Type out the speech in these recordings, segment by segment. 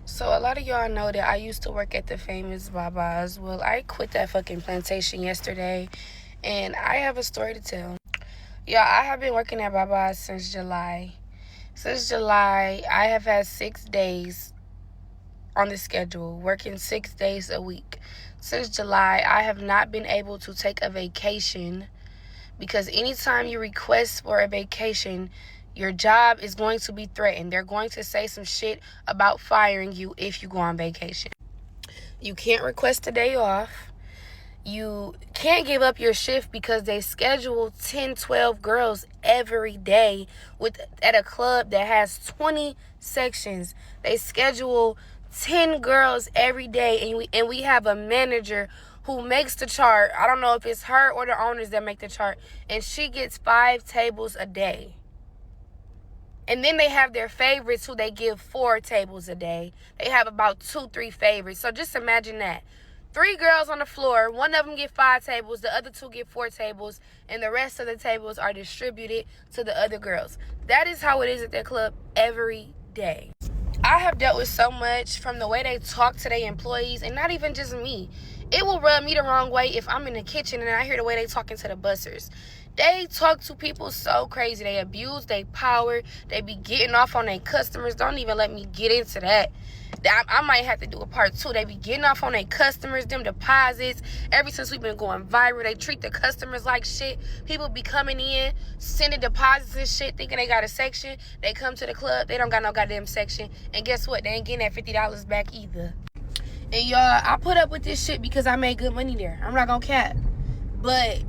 So a lot of y'all know that I used to work at the famous BABAS. Well, I quit that fucking plantation yesterday, and I have a story to tell. Y'all, I have been working at BABAS since July. Since July, I have had 6 days on the schedule, working 6 days a week. Since July, I have not been able to take a vacation because anytime you request for a vacation, your job is going to be threatened. They're going to say some shit about firing you if you go on vacation. You can't request a day off. You can't give up your shift because they schedule 10, 12 girls every day at a club that has 20 sections. They schedule 10 girls every day, and we have a manager who makes the chart. I don't know if it's her or the owners that make the chart, and she gets 5 tables a day. And then they have their favorites who they give 4 tables a day. They have about 2, 3 favorites. So just imagine that. 3 girls on the floor, one of them get 5 tables, the other 2 get 4 tables, and the rest of the tables are distributed to the other girls. That is how it is at their club every day. I have dealt with so much from the way they talk to their employees, and not even just me. It will rub me the wrong way if I'm in the kitchen and I hear the way they talking to the bussers. They talk to people so crazy. They abuse their power. They be getting off on their customers. Don't even let me get into that. I might have to do a part 2. They be getting off on their customers, them deposits. Ever since we've been going viral, they treat the customers like shit. People be coming in, sending deposits and shit, thinking they got a section. They come to the club, they don't got no goddamn section. And guess what? They ain't getting that $50 back either. And y'all, I put up with this shit because I made good money there. I'm not gonna cap. But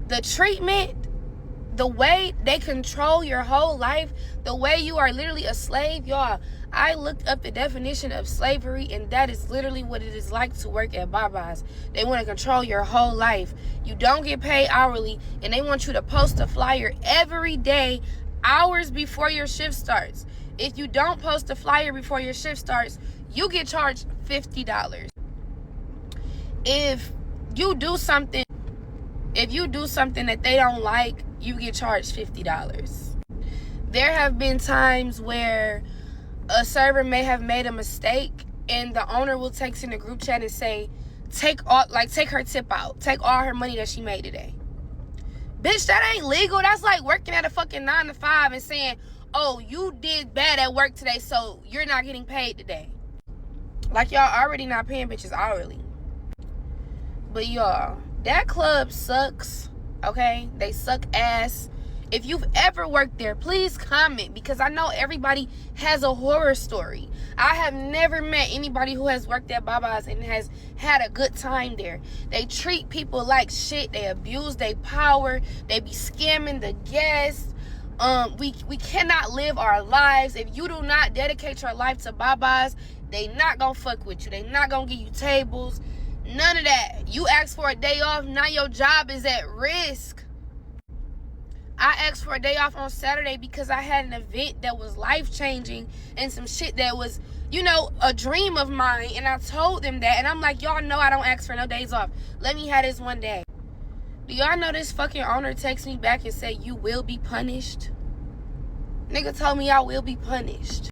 the treatment, the way they control your whole life, the way you are literally a slave, y'all. I looked up the definition of slavery, and that is literally what it is like to work at BABAS. They want to control your whole life. You don't get paid hourly, and they want you to post a flyer every day, hours before your shift starts. If you don't post a flyer before your shift starts, you get charged $50. If you do something that they don't like, you get charged $50. There have been times where a server may have made a mistake, and the owner will text in the group chat and say, take her tip out. Take all her money that she made today. Bitch, that ain't legal. That's like working at a fucking 9 to 5 and saying, oh, you did bad at work today, so you're not getting paid today. Like, y'all already not paying bitches hourly. But y'all, that club sucks, okay? They suck ass. If you've ever worked there, please comment, because I know everybody has a horror story. I have never met anybody who has worked at BABAS and has had a good time there. They treat people like shit. They abuse their power. They be scamming the guests. We cannot live our lives. If you do not dedicate your life to BABAS, they not gonna fuck with you. They not gonna give you tables. None of that. You ask for a day off, now your job is at risk. I asked for a day off on Saturday because I had an event that was life-changing and some shit that was, a dream of mine. And I told them that. And I'm like, y'all know I don't ask for no days off. Let me have this one day. Do y'all know this fucking owner texted me back and said, you will be punished? Nigga told me I will be punished.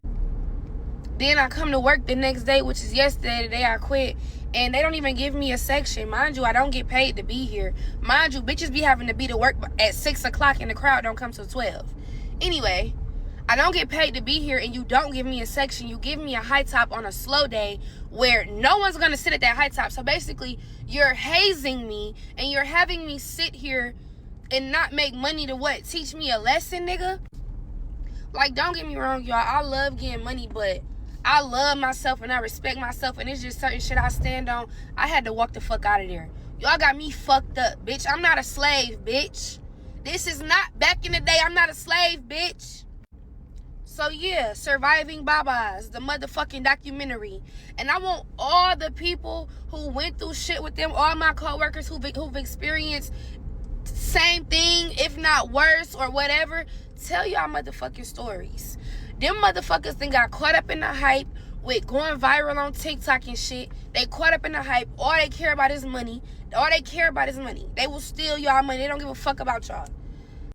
Then I come to work the next day, which is yesterday, the day I quit, and they don't even give me a section. Mind you, I don't get paid to be here. Mind you, bitches be having to be to work at 6 o'clock and the crowd don't come till 12. Anyway, I don't get paid to be here, and you don't give me a section. You give me a high top on a slow day where no one's going to sit at that high top. So basically, you're hazing me, and you're having me sit here and not make money to what? Teach me a lesson, nigga? Like, don't get me wrong, y'all. I love getting money, but I love myself and I respect myself, and it's just certain shit I stand on. I had to walk the fuck out of there. Y'all got me fucked up, bitch. I'm not a slave, bitch. This is not back in the day. I'm not a slave, bitch. So yeah, Surviving BABAS, the motherfucking documentary. And I want all the people who went through shit with them, all my coworkers who've experienced same thing, if not worse or whatever, tell y'all motherfucking stories. Them motherfuckers then got caught up in the hype with going viral on TikTok and shit. They caught up in the hype. All they care about is money. All they care about is money. They will steal y'all money. They don't give a fuck about y'all.